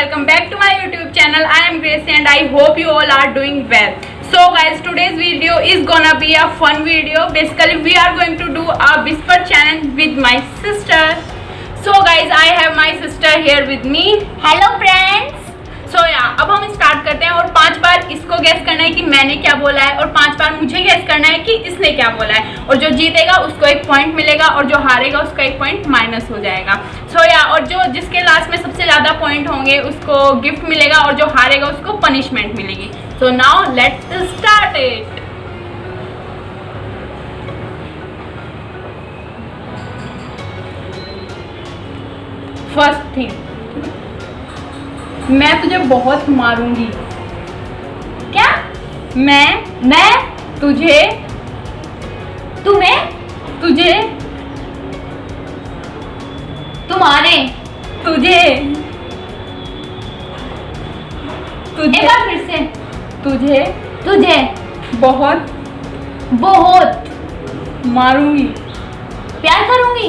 welcome back to my YouTube channel. I am Gracie and I hope you all are doing well. So guys, today's video is gonna be a fun video. Basically we are going to do a whisper challenge with my sister. So guys, I have my sister here with me. Hello friends. So अब हम start करते हैं और 5 बार इसको gas करना है कि मैंने क्या बोला है और 5 बार मुझे गैस करना है कि इसने क्या बोला है, और जो जीतेगा उसको 1 पॉइंट मिलेगा और जो हारेगा उसका 1 पॉइंट माइनस हो जाएगा. सो और जो जिसके लास्ट में सबसे ज़्यादा पॉइंट होंगे उसको गिफ्ट मिलेगा और जो हारेगा उसको पनिशमेंट मिलेगी. So now let's start it. First thing, मैं तुझे बहुत मारूंगी. क्या? मैं तुझे तुम्हें तुझे तुम्हारे तुझे तुझे एक बार फिर से. तुझे बहुत मारूंगी. प्यार करूंगी.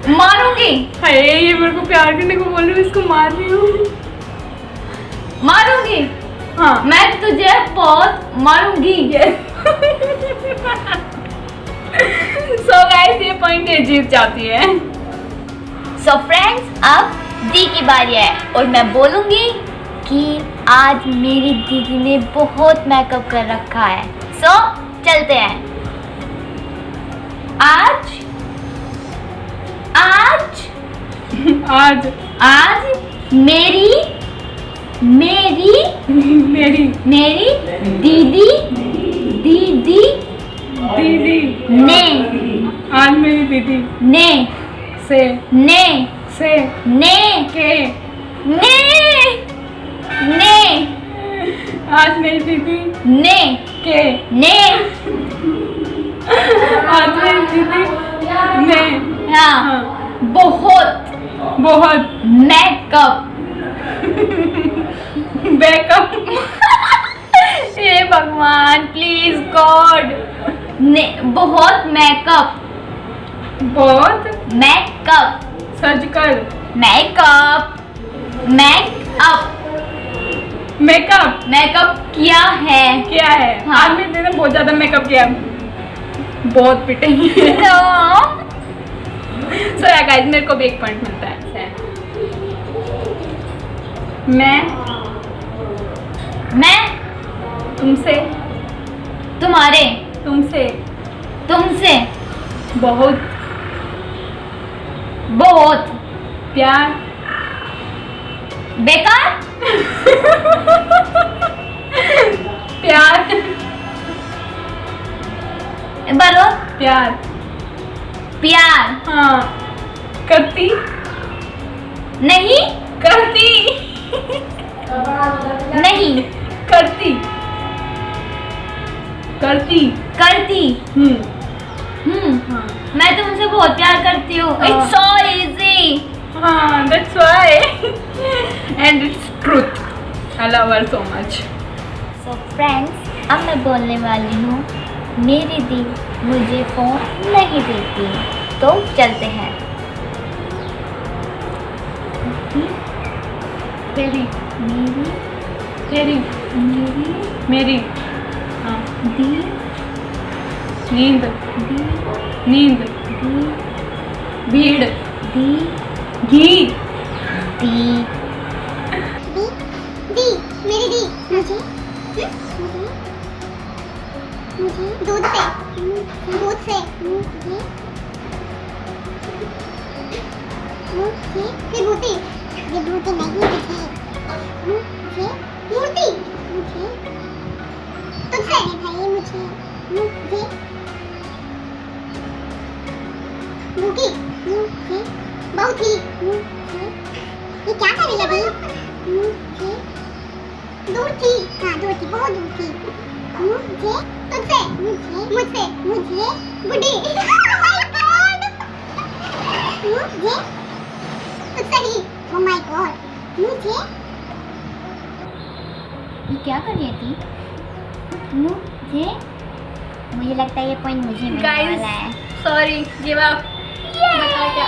मारूंगी. हाय, ये मेरे को प्यार करने को बोल रही हूँ, इसको मार रही हूँ. मारूंगी. हाँ, मैं तुझे बहुत मारूंगी. सो गाइस, ये पॉइंट ये जीत जाती है. सो फ्रेंड्स, अब दी की बारी है और मैं बोलूंगी कि आज मेरी दीदी ने बहुत मेकअप कर रखा है. सो चलते हैं. आज मेरी दीदी ने आज मेरी दीदी ने से के आज मेरी दीदी ने के आज मेरी दीदी ने हाँ, बहुत बैकअप हे भगवान, प्लीज गॉड. बहुत मेकअप सर्जिकल मेकअप किया है. हाँ. आज मेरी दीदी ने बहुत ज्यादा मेकअप किया, बहुत पिटेंगे. सो गाइस, मेरे को भी 1 पॉइंट मिलता है. मैं तुमसे बहुत प्यार बेकार बोलो. प्यार हाँ, करती नहीं हाँ. मैं तुमसे बहुत प्यार करती हूँ. हाँ. It's so easy. हाँ, that's why and it's truth. I love her so much. So friends, अब मैं बोलने वाली हूँ. मेरी दी मुझे फोन नहीं देती, तो चलते हैं. मेरी हाँ. दी नींद भीड़ घी दी मेरी दी मुझे दूध से विभूति नहीं मुझे मूर्ति तुझसे भाई मुझे भूखी बहुत ही ये क्या कर रही है भाई. दूर थी बहुत दूर थी. तुझसे मुझसे बुढ़ी. Oh my God. तुझसे ही. Oh my God. ये क्या कर रही थी? मुझे लगता है ये पॉइंट मुझे मिलने वाला है. Sorry, give up. बता क्या?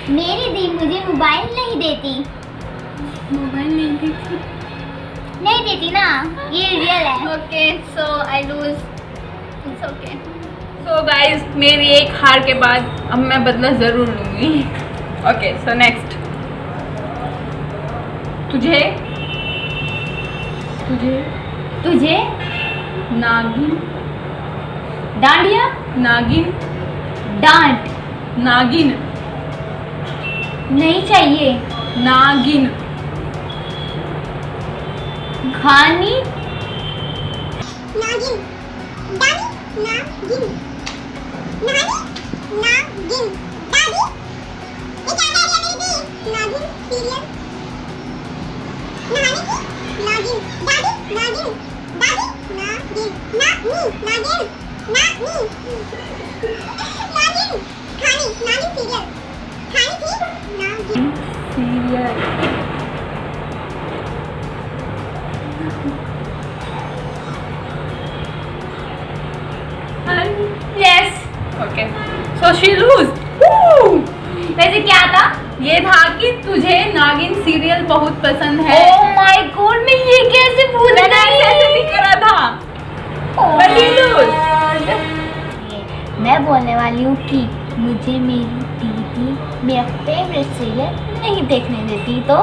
मेरी दी मुझे मोबाइल नहीं देती। मोबाइल नहीं देखी। नहीं देती ना, ये रियल है। Okay so I lose. It's okay. So guys, मेरी एक हार के बाद अब मैं बदला जरूर लूंगी। Okay so next. तुझे तुझे तुझे नागिन डांडिया नागिन डांट नागिन नहीं चाहिए। नागिन घानी नागिन दादी नागिन नानी नागिन दादी। ये क्या कह रही है मेरी दी? नागिन सीरियल नहाने की नागिन दादी नागिन दादी नागिन नानी नागिन नानी नागिन खानी नानी सीरियल खानी थी Nagin. Serial yes. Okay so she lose. वैसे क्या था? ये था कि तुझे नागिन सीरियल बहुत पसंद है। ओह माय गॉड, मैं ये कैसे भूल मैंने ऐसे भी करा था। But you lose. मैं बोलने वाली हूँ कि मुझे मेरी दीदी मेरा फेवरेट सीरियल नहीं देखने देती, तो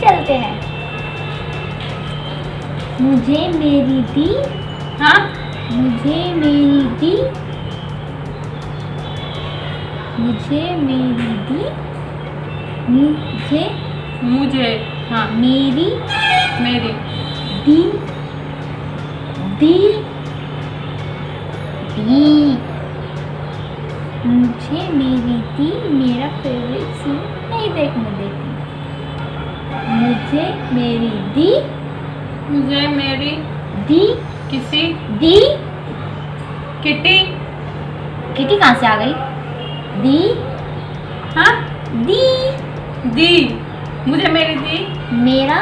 चलते हैं। मुझे मेरी दी हाँ मुझे मेरी दी मुझे मेरी दी मुझे मुझे हाँ मेरी मेरी दी दी दी मुझे मेरी दी मेरा फेवरेट सीन नहीं देखने देती। मुझे मेरी दी मुझे मेरी दी किसी दी किटी किटी कहाँ से आ गई? दी हाँ दी दी मुझे मेरी दी मेरा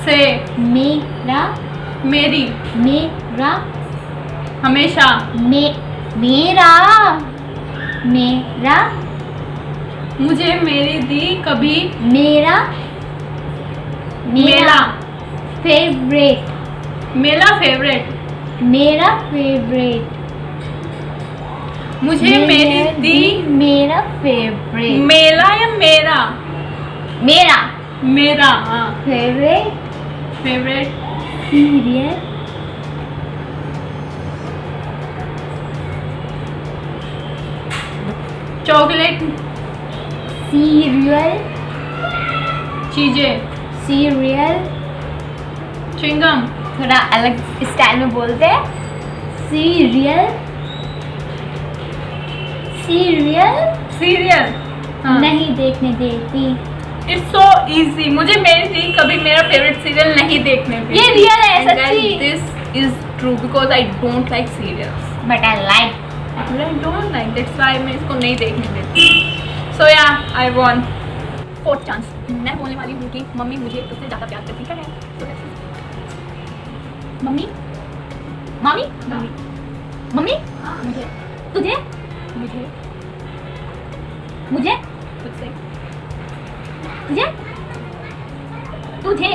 से मेरा मेरी मेरा हमेशा मेरा मेरा मुझे मेरी दी कभी मेरा मेरा फेवरेट मेरा फेवरेट मेरा फेवरेट मुझे मेरी दी मेरा फेवरेट मेला या मेरा मेरा मेरा हाँ favourite favourite serial chocolate serial चीजें सीरियल चिंगम थोड़ा अलग स्टाइल में बोलते हैं। सीरियल सीरियल सीरियल हाँ नहीं देखने देती। It's so easy. मुझे मेरी दी कभी मेरा फेवरेट सीरियल नहीं देखने देती। ये रियल है, सच्ची। This is true because I don't like serials. But I like I don't like, that's why मैं इसको नहीं देखने देती। So yeah, I won. Fourth chance. मैं बोलने वाली हूँ कि मम्मी मुझे तुझसे ज़्यादा प्यार करती है। So let's see. Mummy mummy mummy mummy मुझे तुझे मुझे मुझे तुझसे तुझे तुझे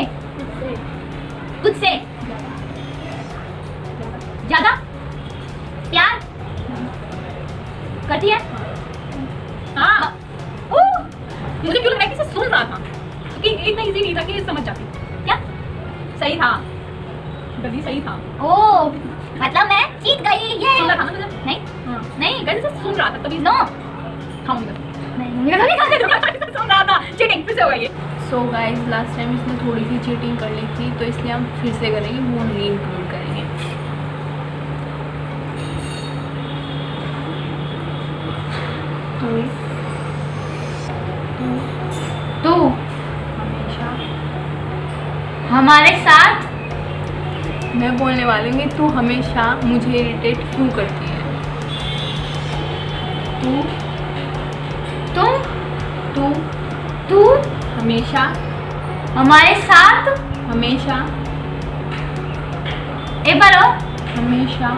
तुझसे ज्यादा प्यार करती है। हाँ मुझे क्यों लग रहा है कि इसे सुन रहा था क्योंकि इतना इजी नहीं था कि समझ जाती। क्या सही था, गली सही था। ओ मतलब मैं जीत गई ये। सुन रहा था ना मुझे? नहीं हाँ नहीं गली से सुन रहा था तभी नो खाऊंगी नहीं सुन रहा था। चीटिंग फिर से हो गई। सो गाइस लास्ट टाइम इसने थोड़ी सी चीटिंग कर ली थी तो इसलिए हम फिर से करेंगे, वो नहीं इंक्लूड करेंगे। तू हमेशा हमारे साथ मैं बोलने वाली हूँ कि तू हमेशा मुझे इरिटेट क्यों करती है। तू तुम तू तू हमेशा हमारे साथ हमेशा एक बार और हमेशा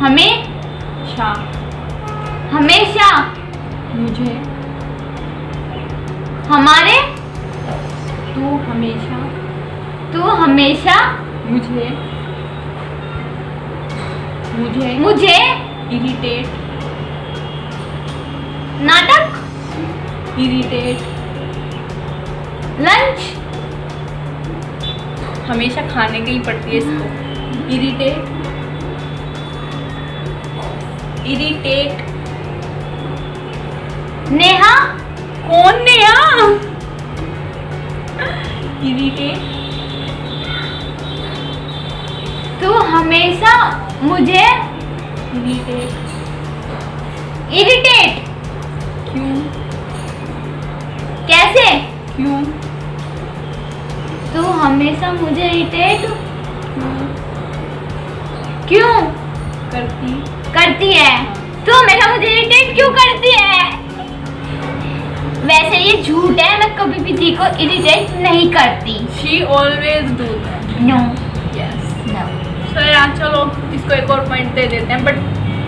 हमें हमेशा हमेशा मुझे, हमारे, तू हमेशा तू हमेशा मुझे मुझे इरिटेट नाटक, इरिटेट लंच, हमेशा खाने के ही पड़ती है इसको। इरिटेट इरिटेट नेहा, कौन नेहा? इरिटेट तू हमेशा मुझे इरिटेट इरिटेट क्यों कैसे, क्यों तू हमेशा मुझे इरिटेट क्यों क्यों करती है? तू हमेशा मुझे इरिटेट क्यों करती है? वैसे ये झूठ है, मैं कभी भी दी को इरिटेट नहीं करती। She always do that. No yes no so यार चलो इसको एक और पॉइंट दे देते हैं, बट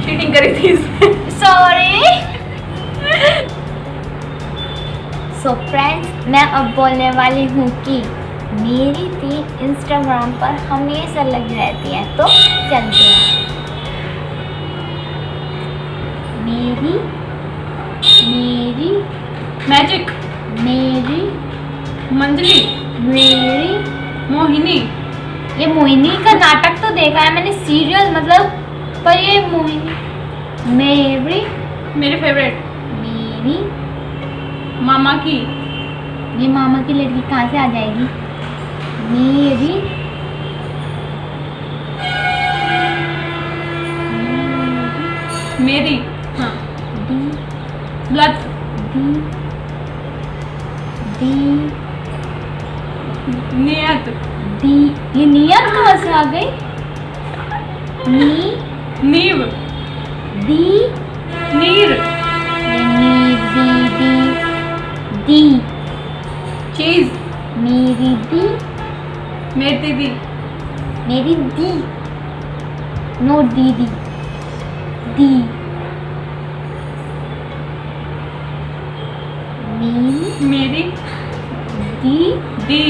चीटिंग करी थी इसमें। सॉरी। सो फ्रेंड्स, मैं अब बोलने वाली हूँ कि मेरी दी इंस्टाग्राम पर हमेशा लगी रहती है, तो चलते हैं। मेरी मेरी मैजिक, मेरी मंजली, मेरी मोहिनी, ये मोहिनी का नाटक तो देखा है मैंने, सीरियल मतलब, पर ये मोहिनी मेरी मेरे फेवरेट, मेरी मामा की, ये मामा की लड़की कहाँ से आ जाएगी? मेरी मेरी, हाँ, दी लत, दी दी नियत, दी, ये नियत कहाँ से आ गई? नी नीव, दी, नीर, ये नीर दी दी दी, चीज, मेरी दी, मेरी दीदी, मेरी दी, नो दीदी, दी, मेरी मेरी दी, दी,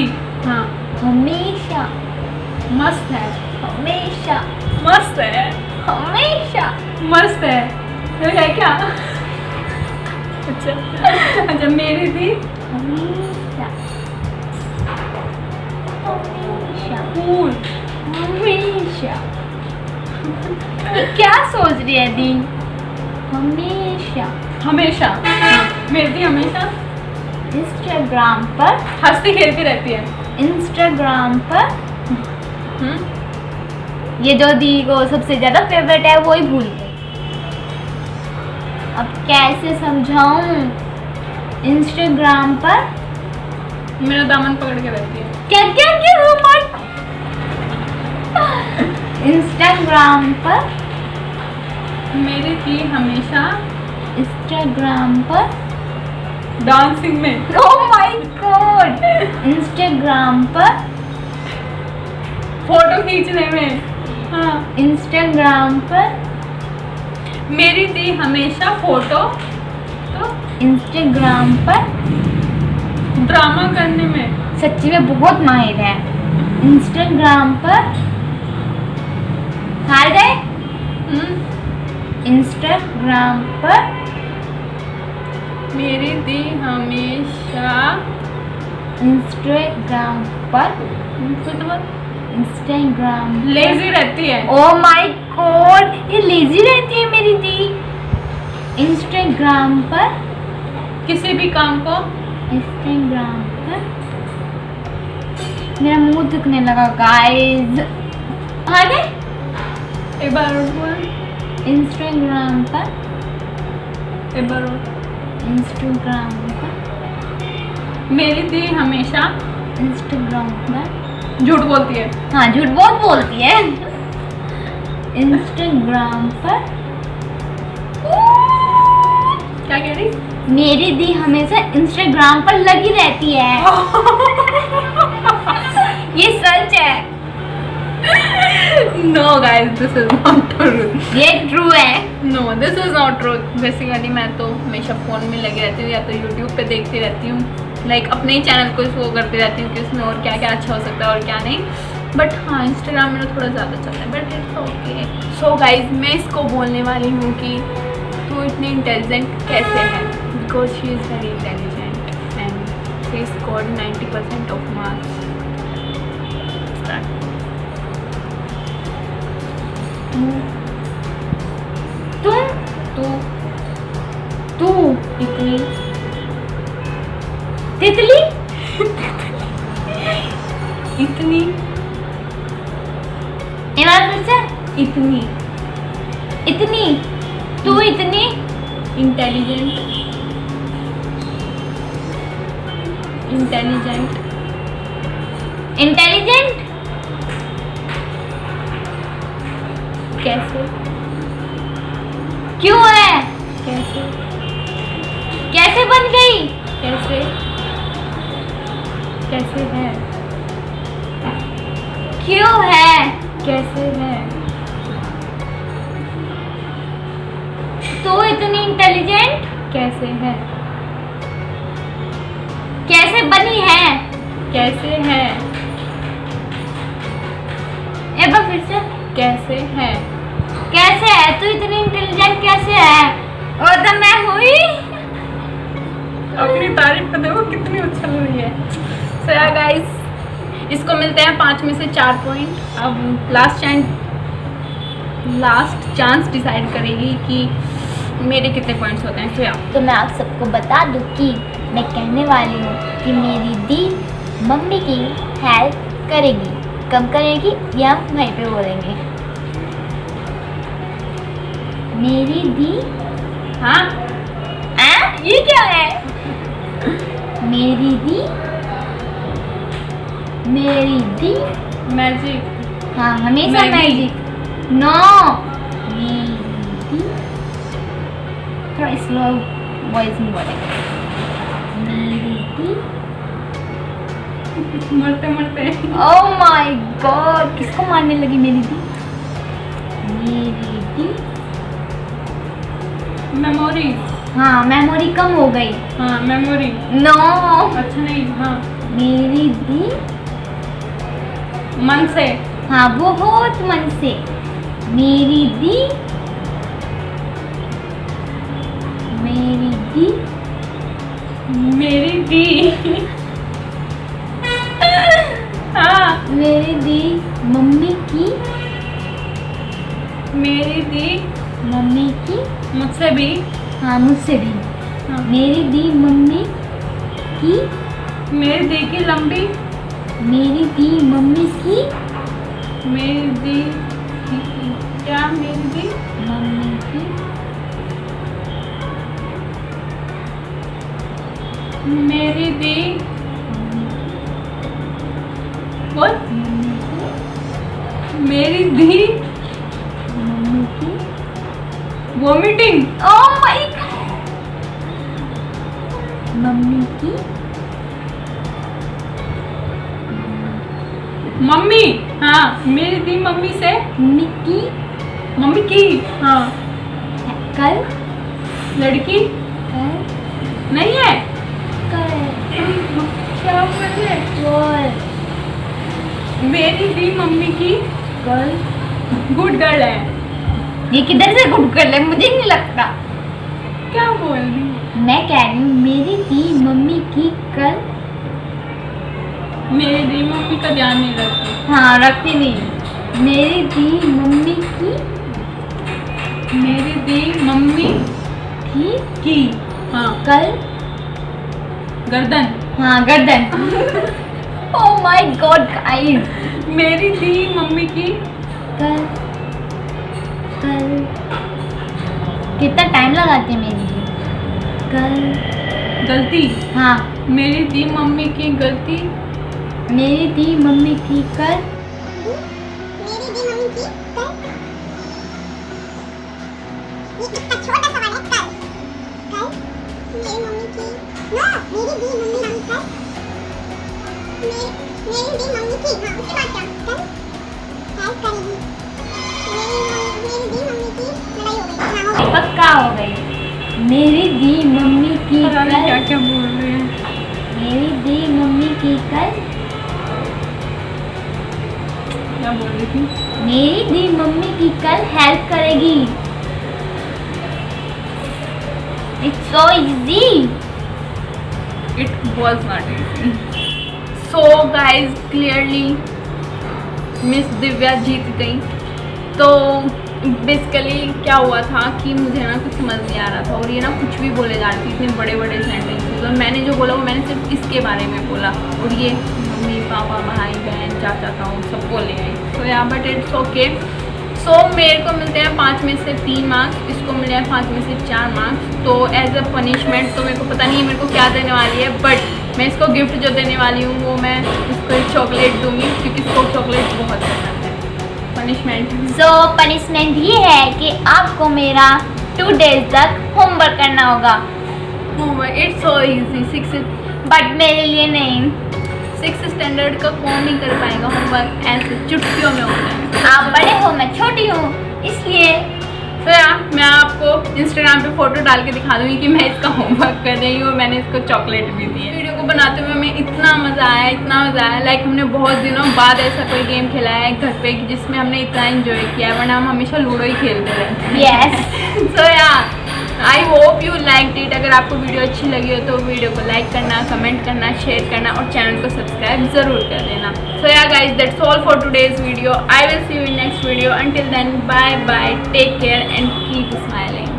हाँ, हमेशा मस्त है, हमेशा मस्त है, हमेशा मस्त है, तो है क्या? अच्छा अच्छा, मेरी दी हमेशा हमेशा कूल, हमेशा। ये क्या सोच रही है दी? हमेशा हमेशा, हाँ, मेरी दी हमेशा इंस्टाग्राम पर, हंसती खेलती रहती है। इंस्टाग्राम पर हम्म, ये जो दी को सबसे ज्यादा फेवरेट है वो ही भूल गई। अब कैसे समझाऊं? इंस्टाग्राम पर मेरा दामन पकड़ के रहती है। क्या क्या क्या इंस्टाग्राम पर, मेरी दी हमेशा इंस्टाग्राम पर, डांसिंग में, ओह माय गॉड, इंस्टाग्राम पर, फोटो खींचने में, हाँ, इंस्टाग्राम पर, मेरी दी हमेशा फोटो, तो इंस्टाग्राम पर, ड्रामा करने में, सच्ची में बहुत माहिर है। इंस्टाग्राम पर, हार गए? इंस्टाग्राम पर, मेरी दी हमेशा इंस्टाग्राम पर, इंस्टाग्राम लेजी रहती है। ओह माय गॉड, ये लेजी रहती है मेरी दी। इंस्टाग्राम पर, किसी भी काम को, इंस्टाग्राम पर, मेरा मुंह दुखने लगा गाइस। आ गए? एक बार और बोल, इंस्टाग्राम पर, एक बार और, इंस्टाग्राम पर, मेरी दी हमेशा इंस्टाग्राम पर, झूठ बोलती है। हाँ झूठ बहुत बोलती है। इंस्टाग्राम पर, क्या कह रही? मेरी दी हमेशा इंस्टाग्राम पर लगी रहती है। ये सच है। No guys, this is not true. ये ट्रू है। No, this is not true. Basically मैं तो हमेशा फ़ोन में लगी रहती हूँ या तो यूट्यूब पे देखती रहती हूँ, लाइक अपने ही चैनल को शो करती रहती हूँ कि उसमें और क्या क्या अच्छा हो सकता है और क्या नहीं। बट हाँ, इंस्टाग्राम मेरा थोड़ा ज़्यादा चलता है, but it's okay. So guys, मैं इसको बोलने वाली हूँ कि तू इतनी इंटेलिजेंट कैसे है, because she is very intelligent and she scored 90% of marks. तू इतनी तितली इतनी इतनी इतनी तू इतनी इंटेलिजेंट इंटेलिजेंट कैसे क्यों है? कैसे कैसे बन गई? कैसे कैसे है क्यों है? कैसे है तू इतनी इंटेलिजेंट कैसे है कैसे बनी है? कैसे है एक बार फिर से। कैसे है कैसे है तू इतनी इंटेलिजेंट कैसे है? और तो मैं हुई। अपनी तारीफ कर देखो कितनी उछल रही है। सो या गाइस, इसको मिलते हैं 5 में से 4 पॉइंट। अब लास्ट चांस डिसाइड करेगी कि मेरे कितने पॉइंट्स होते हैं। सो या तो मैं आप सबको बता दूं कि मैं कहने वाली हूँ कि मेरी दी मम्मी की हेल्प करेगी, कम करेगी या हम वहीं पे बोलेंगे। मेरी दी हाँ ये क्या है? मेरी दी मैजिक। हाँ हमेशा मैगी। मैजिक। नो, मेरी दी थोड़ा स्लो वॉइस में बोलेंगे। मेरी दी मरते मरते ओह माय गॉड, किसको मारने लगी मेरी दी? मेरी दी मेमोरी। हाँ मेमोरी कम हो गई। हाँ मेमोरी। नो अच्छा नहीं। हाँ मेरी दी मन से। हाँ बहुत मन से। मेरी दी मेरी दी हाँ मेरी दी मम्मी की मुझसे भी। हाँ मुझसे भी। हाँ। मेरी दी मम्मी की मेरी दी की लंबी। मेरी दी मम्मी की मेरी दी क्या मेरी दी मम्मी की मेरी दी बोल। मेरी दी मम्मी की vomiting. Oh my God. Mummy की मम्मी। हाँ मेरी दी मम्मी से। मम्मी की। हाँ कल लड़की कल नहीं है। कल क्या बोले? बोल। मेरी दी मम्मी की कल गुड गर्ल है। ये किधर से गुड कर ले, मुझे नहीं लगता। क्या बोल रही? मैं कह रही हूँ मेरी दी मम्मी की कल। मेरी दी मम्मी का ध्यान नहीं रखती। हाँ रखती नहीं। मेरी दी मम्मी की मेरी दी मम्मी की हाँ कल गर्दन। हाँ गर्दन। Oh my God guys. मेरी दी मम्मी की कल कल कितना टाइम लगाती है मेरी दी? कल गलती। हाँ मेरी दी मम्मी की गलती। मेरी दी मम्मी की कल। मेरी दी मम्मी की कल। ये कितना छोटा सवाल है। कल मेरी मम्मी की मेरी दी मम्मी कल। मेरी दी मम्मी की हाँ उसके बाद क्या? कल हेल्प करेगी। मेरी दी मम्मी की लड़ाई हो गई, ना हो गई। पक्का हो गई। मेरी दी मम्मी की पता नहीं क्या कल, क्या बोल रहे हैं। मेरी दी मम्मी की कल, क्या बोल रही थी? मेरी दी मम्मी की कल हेल्प करेगी। It's so easy. It was not easy. So guys, clearly miss Divya जीत गई। तो बेसिकली क्या हुआ था कि मुझे ना कुछ समझ नहीं आ रहा था और ये ना कुछ भी बोले जा रही थी, इतने बड़े बड़े सेंटेंसेस, और मैंने जो बोला वो मैंने सिर्फ इसके बारे में बोला और ये मम्मी पापा भाई बहन चाचा ताऊ सब बोले हैं। तो या बट इट्स ओके। सो मेरे को मिलते हैं 5 में से 3 मार्क्स, इसको मिले हैं 5 में से 4 मार्क्स। तो एज अ पनिशमेंट तो मेरे को पता नहीं है मेरे को क्या देने वाली है, बट मैं इसको गिफ्ट जो देने वाली हूँ वो मैं इसको एक चॉकलेट दूंगी क्योंकि इसको चॉकलेट बहुत पसंद है। पनिशमेंट सो पनिशमेंट ये है कि आपको मेरा 2 डेज तक होमवर्क करना होगा, इट्स सो इजी। 6 बट मेरे लिए नहीं। स्टैंडर्ड का कौन नहीं कर पाएगा होमवर्क, ऐसे चुटकियों में होता है। आप बड़े हो, मैं छोटी हूँ, इसलिए। तो यार मैं आपको इंस्टाग्राम पे फोटो डाल के दिखा दूंगी कि मैं इसका होमवर्क कर रही हूँ और मैंने इसको चॉकलेट भी दी है। वीडियो को बनाते हुए हमें इतना मज़ा आया, इतना मज़ा आया। लाइक हमने बहुत दिनों बाद ऐसा कोई गेम खेला है घर पे कि जिसमें हमने इतना एंजॉय किया है, वरना हम हमेशा लूडो ही खेलते रहते हैं। यस। सो यार I hope you like it. अगर आपको वीडियो अच्छी लगी हो तो वीडियो को लाइक करना, कमेंट करना, शेयर करना और चैनल को सब्सक्राइब ज़रूर कर देना। So yeah guys that's all for today's video. I will see you in next video. Until then bye bye, take care and keep smiling.